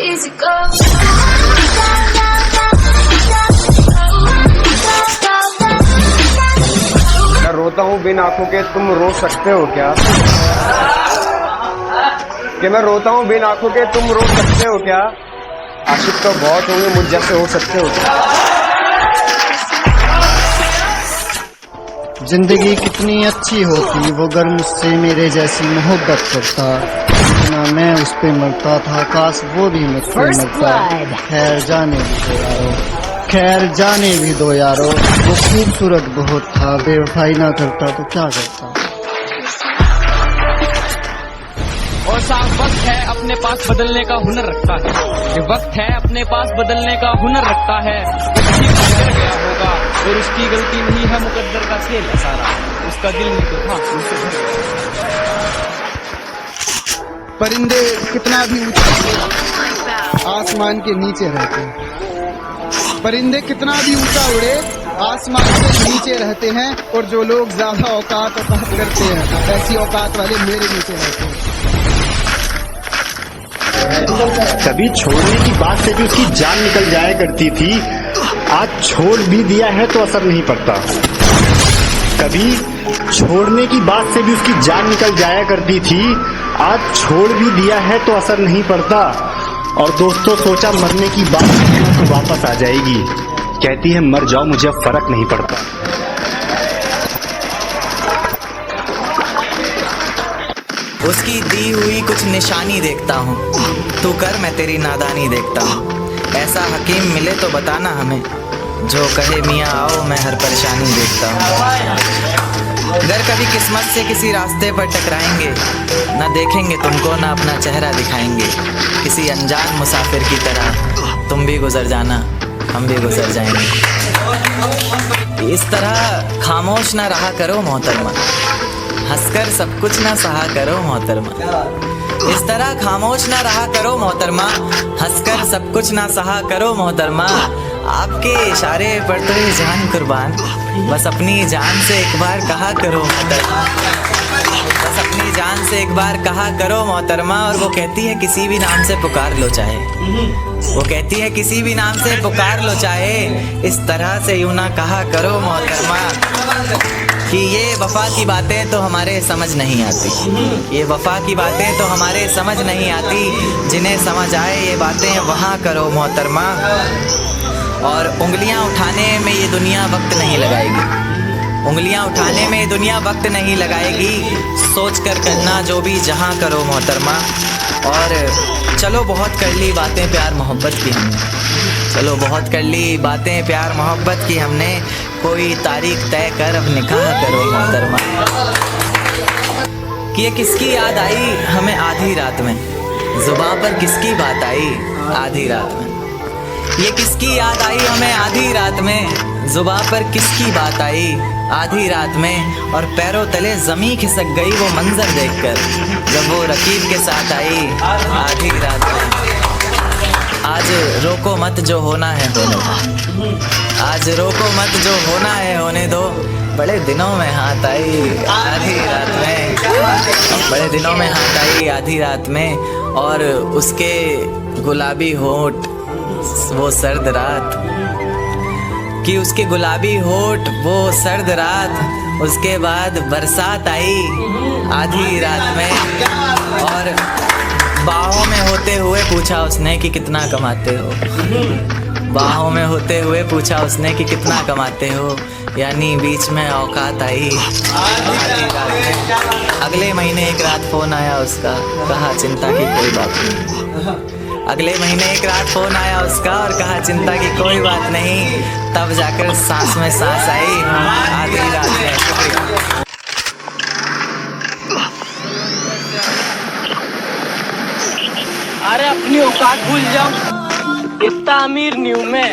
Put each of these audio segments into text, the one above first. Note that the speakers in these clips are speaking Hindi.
easy go. मैं रोता हूँ बिन आंखों के, तुम रो सकते हो क्या? कि मैं रोता हूँ बिन आंखों के, तुम रो सकते हो क्या? आशिक तो बहुत होंगे, मुझ जैसे हो सकते हो क्या? जिंदगी कितनी अच्छी होती वो अगर मुझसे मेरे जैसी मोहब्बत करता। इतना मैं उस पे मरता था, काश वो भी मुझसे मरता। खैर जाने भी दो यारो, खैर जाने भी दो यारो। वो खूबसूरत बहुत था, बेवफाई ना करता तो क्या करता। और साफ वक्त है अपने पास बदलने का हुनर रखता है। ये वक्त है अपने पास बदलने का हुनर रखता है। गुजर गया होगा और उसकी गलती नहीं है, मुकद्दर का खेल है सारा। उसका दिल नहीं तो था उससे भर गया। परिंदे कितना भी ऊंचा आसमान के नीचे रहते हैं। परिंदे कितना भी ऊंचा उड़े आसमान से नीचे रहते हैं। और जो लोग ज्यादा औकात करते हैं, ऐसी औकात वाले मेरे नीचे रहते हैं। कभी छोड़ने की बात से भी उसकी जान निकल जाया करती थी, आज छोड़ भी दिया है तो असर नहीं पड़ता। कभी छोड़ने की बात से भी उसकी जान निकल जाया करती थी, आज छोड़ भी दिया है तो असर नहीं पड़ता। और दोस्तों सोचा मरने की बात तो वापस आ जाएगी, कहती है मर जाओ मुझे अब फर्क नहीं पड़ता। उसकी दी हुई कुछ निशानी देखता हूँ, तू कर मैं तेरी नादानी देखता हूँ। ऐसा हकीम मिले तो बताना हमें, जो कहे मियाँ आओ मैं हर परेशानी देखता हूँ। अगर कभी किस्मत से किसी रास्ते पर टकराएंगे, ना देखेंगे तुमको ना अपना चेहरा दिखाएंगे। किसी अनजान मुसाफिर की तरह तुम भी गुजर जाना, हम भी गुजर जाएंगे। इस तरह खामोश ना रहा करो मोहतरमा, हंसकर सब कुछ ना सहा करो मोहतरमा। इस तरह खामोश ना रहा करो मोहतरमा, हंसकर सब कुछ ना सहा करो मोहतरमा। आपके इशारे पर तो ये जान कुर्बान, बस अपनी जान से एक बार कहा करो मोहतरमा। बस अपनी जान से एक बार कहा करो मोहतरमा। और वो कहती है किसी भी नाम से पुकार लो चाहे, वो कहती है किसी भी नाम से पुकार लो चाहे। इस तरह से यूं ना कहा करो मोहतरमा कि ये वफा की बातें तो हमारे समझ नहीं आती। ये वफा की बातें तो हमारे समझ नहीं आती। जिन्हें समझ आए ये बातें वहाँ करो मोहतरमा। और उंगलियाँ उठाने में ये दुनिया वक्त नहीं लगाएगी, उंगलियाँ उठाने में ये दुनिया वक्त नहीं लगाएगी। सोच कर करना जो भी जहाँ करो मोहतरमा। और चलो बहुत कर ली बातें प्यार मोहब्बत की हमने, चलो बहुत कर ली बातें प्यार मोहब्बत की हमने। कोई तारीख तय कर अब निकाह करो मोहतरमा। कि ये किसकी याद आई हमें आधी रात में, जुबां पर किसकी बात आई आधी रात में। ये किसकी याद आई हमें आधी रात में, जुबां पर किसकी बात आई आधी रात में। और पैरों तले ज़मीं खिसक गई वो मंजर देखकर, जब वो रकीब के साथ आई आधी रात में। आज रोको मत जो होना है होने दो, आज रोको मत जो होना है होने दो। बड़े दिनों में हाथ आई आधी रात में, बड़े दिनों में हाथ आई आधी रात में। और उसके गुलाबी होंठ वो सर्द रात, कि उसके गुलाबी होंठ वो सर्द रात। उसके बाद बरसात आई आधी रात में। और बाहों में होते हुए पूछा उसने कि कितना कमाते हो, बाहों में होते हुए पूछा उसने कि कितना कमाते हो। यानी बीच में औकात आई आधी रात में। अगले महीने एक रात फ़ोन आया उसका, कहा चिंता की कोई बात नहीं। अगले महीने एक रात फ़ोन आया उसका और कहा चिंता की कोई बात नहीं। तब जाकर सांस में सांस आई आधी रात में। अरे अपनी औकात भूल जाओ, इतना अमीर नहीं हूं मैं,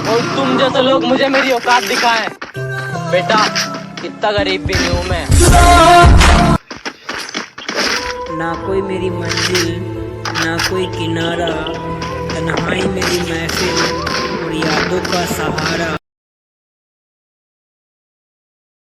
और तुम जैसे लोग मुझे मेरी औकात दिखाएं। बेटा इतना गरीब भी नहीं हूं मैं। ना कोई मेरी मंजिल ना कोई किनारा, तन्हाई मेरी महफिल और यादों का सहारा।